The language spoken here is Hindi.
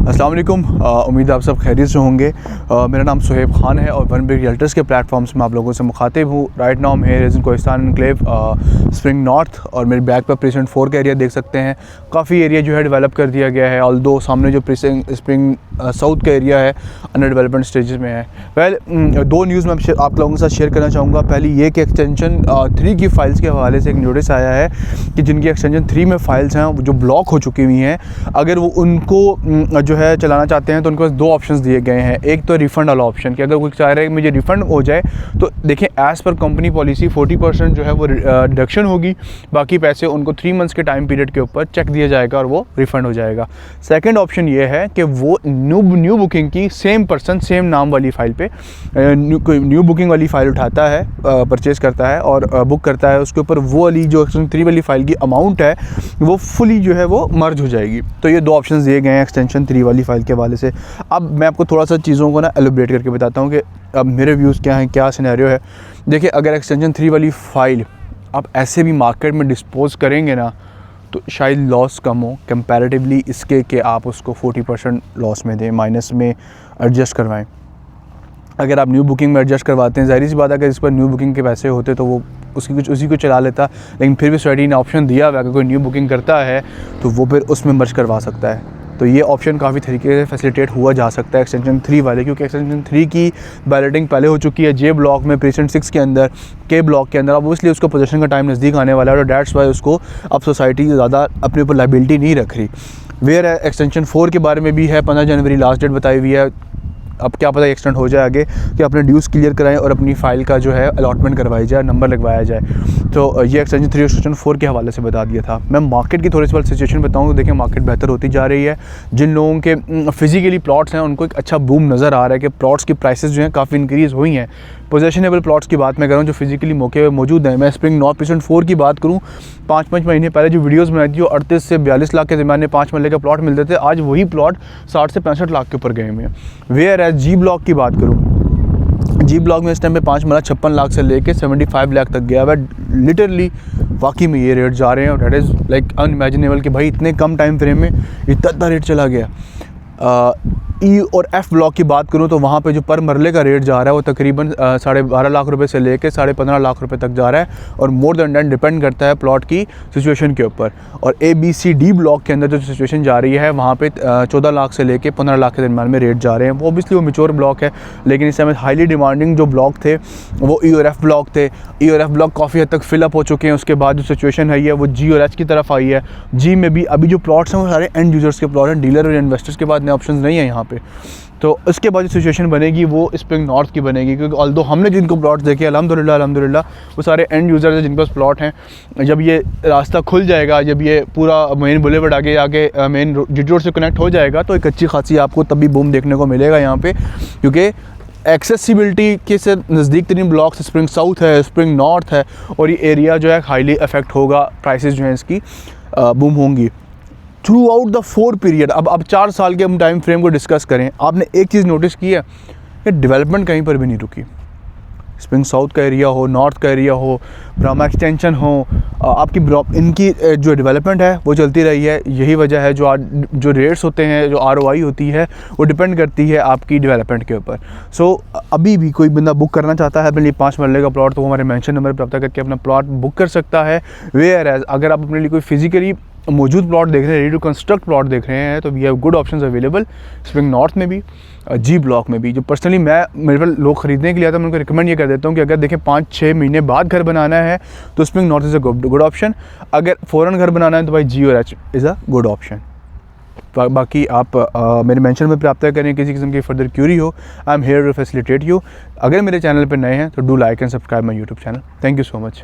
अस्सलाम वालेकुम। उम्मीद आप सब खैरियत से होंगे। मेरा नाम सुहेब खान है और वन बिग रियल्टर्स के प्लेटफॉर्म्स में आप लोगों से मुखातिब हूँ। Right now here is in Kohistan enclave spring north, और मेरे बैक पर प्रेसिडेंट 4 का एरिया देख सकते हैं। काफ़ी एरिया जो है डेवलप कर दिया गया है, ऑल्दो सामने जो स्प्रिंग साउथ का एरिया है अंडर डेवलपमेंट स्टेजेस में है। दो न्यूज़ मैं आप लोगों के साथ शेयर करना चाहूँगा। पहली ये कि एक्सटेंशन 3 की फ़ाइल्स के हवाले से एक नोटिस आया है कि जिनकी एक्सटेंशन 3 में फ़ाइल्स हैं जो ब्लॉक हो चुकी हुई हैं, अगर वो उनको जो है चलाना चाहते हैं तो उनके पास 2 ऑप्शंस दिए गए हैं। एक तो रिफ़ंड वाला ऑप्शन कि अगर कोई चाह रहा है कि मुझे रिफ़ंड हो जाए तो देखें एज़ पर कंपनी पॉलिसी 40% जो है वो डिडक्शन होगी, बाकी पैसे उनको 3 मंथ्स के टाइम पीरियड के ऊपर चेक दिया जाएगा और वो रिफ़ंड हो जाएगा। सेकंड ऑप्शन ये है कि वो न्यू बुकिंग की सेम पर्सन सेम नाम वाली फ़ाइल पे न्यू बुकिंग वाली फ़ाइल उठाता है, परचेज़ करता है और बुक करता है, उसके ऊपर वो वाली जो एक्सटेंशन 3 वाली फ़ाइल की अमाउंट है वो फुली जो है वो मर्ज हो जाएगी। तो ये 2 ऑप्शन दिए गए हैं एक्सटेंशन 3 वाली फ़ाइल के हवाले से। अब मैं आपको थोड़ा सा चीज़ों को ना एलोब्रेट करके बताता हूँ कि अब मेरे व्यूज़ क्या हैं, क्या सिनेरियो है। देखिए, अगर एक्सटेंशन 3 वाली फ़ाइल आप ऐसे भी मार्केट में डिस्पोज़ करेंगे ना तो शायद लॉस कम हो कंपैरेटिवली इसके कि आप उसको 40% लॉस में दें, माइनस में एडजस्ट करवाएं। अगर आप न्यू बुकिंग में एडजस्ट करवाते हैं, ज़ाहिर सी बात है, अगर इस पर न्यू बुकिंग के पैसे होते तो वो उसी को चला लेता, लेकिन फिर भी सोसाइटी ने ऑप्शन दिया हुआ है अगर कोई न्यू बुकिंग करता है तो वो फिर उसमें मर्ज करवा सकता है। तो ये ऑप्शन काफ़ी तरीके से फैसिलिटेट हुआ जा सकता है एक्सटेंशन 3 वाले, क्योंकि एक्सटेंशन 3 की बैलेटिंग पहले हो चुकी है जे ब्लॉक में, प्रेसिडेंट 6 के अंदर, के ब्लॉक के अंदर। अब इसलिए उसको पोजीशन का टाइम नज़दीक आने वाला है और डैट्स वाई उसको अब सोसाइटी ज़्यादा अपने ऊपर लाइबिलिटी नहीं रख रही। वेयर है एक्सटेंशन 4 के बारे में भी है, 15 जनवरी लास्ट डेट बताई हुई है। अब क्या पता एक्सटेंड हो जाए आगे कि अपने ड्यूज़ क्लियर कराएं और अपनी फ़ाइल का जो है अलॉटमेंट करवाई जाए, नंबर लगवाया जाए। तो ये एक्सटेंशन 3 एक्सटेंशन 4 के हवाले से बता दिया था। मैं मार्केट की थोड़ी सी सिचुएशन बताऊँ तो देखें मार्केट बेहतर होती जा रही है। जिन लोगों के फिजिकली प्लॉट्स हैं उनको एक अच्छा बूम नज़र आ रहा है कि प्लॉट्स की प्राइसेस जो हैं काफ़ी इंक्रीज़ हुई हैं। पोजेशनेबल प्लॉट्स की बात मैं कर रहा हूँ जो फिजिकली मौके पे मौजूद हैं। मैं स्प्रिंग नॉर्थ प्रेसिडेंट 4 की बात करूँ, 5 महीने पहले जो वीडियोस बनाई थी जो 38 से 42 लाख के दरमियान 5 मरले का प्लॉट मिलते थे, आज वही प्लॉट 60 से 65 लाख के ऊपर गए हुए हैं। वेयर एज जी ब्लॉक की बात करूँ, जी ब्लॉक में इस टाइम पे 5 मरला 56 लाख से लेके 75 लाख तक गया हुआ है। लिटरली वाकई में ये रेट जा रहे हैं और दैट इज़ लाइक अनइमेजिनेबल कि भाई इतने कम टाइम फ्रेम में इतना रेट चला गया। ई और एफ़ ब्लॉक की बात करूं तो वहाँ पे जो पर मरले का रेट जा रहा है वो तकरीबन 12.5 लाख रुपए से लेके 15.5 लाख रुपए तक जा रहा है, और मोर देन दैट डिपेंड करता है प्लॉट की सिचुएशन के ऊपर। और A B C D block के अंदर जो सिचुएशन जा रही है वहाँ पे 14 लाख से लेके 15 लाख के दरमियान में रेट जा रहे हैं। वो ऑब्वियसली वो मैच्योर ब्लॉक है, लेकिन इस समय हाईली डिमांडिंग जो ब्लॉक थे वो ई और एफ़ ब्लॉक थे। ई और एफ़ ब्लॉक काफ़ी हद तक फिलअप हो चुके हैं। उसके बाद जो सिचुएशन है वो जी और एच की तरफ आई है। जी में भी अभी जो प्लॉट्स हैं वो सारे एंड यूजर्स के प्लॉट हैं, डीलर और इन्वेस्टर्स के बाद नए ऑप्शन नहीं है यहाँ पे। तो इसके बाद जो सिचुएशन बनेगी वो स्प्रिंग नॉर्थ की बनेगी, क्योंकि ऑल्दो हमने जिनको प्लॉट देखे अल्हम्दुलिल्लाह वो सारे एंड यूज़र्स हैं जिनके पास प्लॉट हैं। जब ये रास्ता खुल जाएगा, जब ये पूरा मेन बुलेवर्ड आगे मेन जी रोड से कनेक्ट हो जाएगा तो एक अच्छी खासी आपको तभी बूम देखने को मिलेगा यहाँ पे, क्योंकि एक्सेसिबिलिटी के से नज़दीक तरीन ब्लॉक्स स्प्रिंग साउथ है, स्प्रिंग नॉर्थ है, और ये एरिया जो है हाईली अफेक्ट होगा। प्राइसेस जो हैं इसकी बूम होंगी थ्रू आउट द 4 पीरियड। अब 4 साल के हम टाइम फ्रेम को डिस्कस करें, आपने एक चीज़ नोटिस की है कि डेवलपमेंट कहीं पर भी नहीं रुकी। स्प्रिंग साउथ का एरिया हो, नॉर्थ का एरिया हो, ब्राह्मा एक्सटेंशन हो, आपकी इनकी जो डेवलपमेंट है वो चलती रही है। यही वजह है जो रेट्स होते हैं, जो ROI होती है वो डिपेंड करती है आपकी डेवलपमेंट के ऊपर। सो अभी भी कोई बंदा बुक करना चाहता है अपने लिए 5 मरले का प्लॉट तो वो हमारे मेंशन नंबर पर रब्ता करके अपना प्लॉट बुक कर सकता है। वेयर एज अगर आप अपने लिए कोई फिजिकली मौजूद प्लॉट देख रहे हैं, रेडी टू कंस्ट्रक्ट प्लॉट देख रहे हैं, तो we have good options available spring north में भी, जी ब्लॉक में भी। जो पर्सनली मेरे पर लोग ख़रीदने के लिए आता है मैं उनको रिकमेंड ये कर देता हूँ कि अगर देखें 5-6 महीने बाद घर बनाना है तो spring north is a good option. अगर फ़ौरन घर बनाना है तो भाई जी और H is a good option. बाकी आप मेरे मेंशन में प्राप्त करें। किसी किस्म की फर्दर क्यूरी हो, I am here to facilitate you. अगर मेरे चैनल पर नए हैं तो do like and subscribe my YouTube channel. Thank you so much.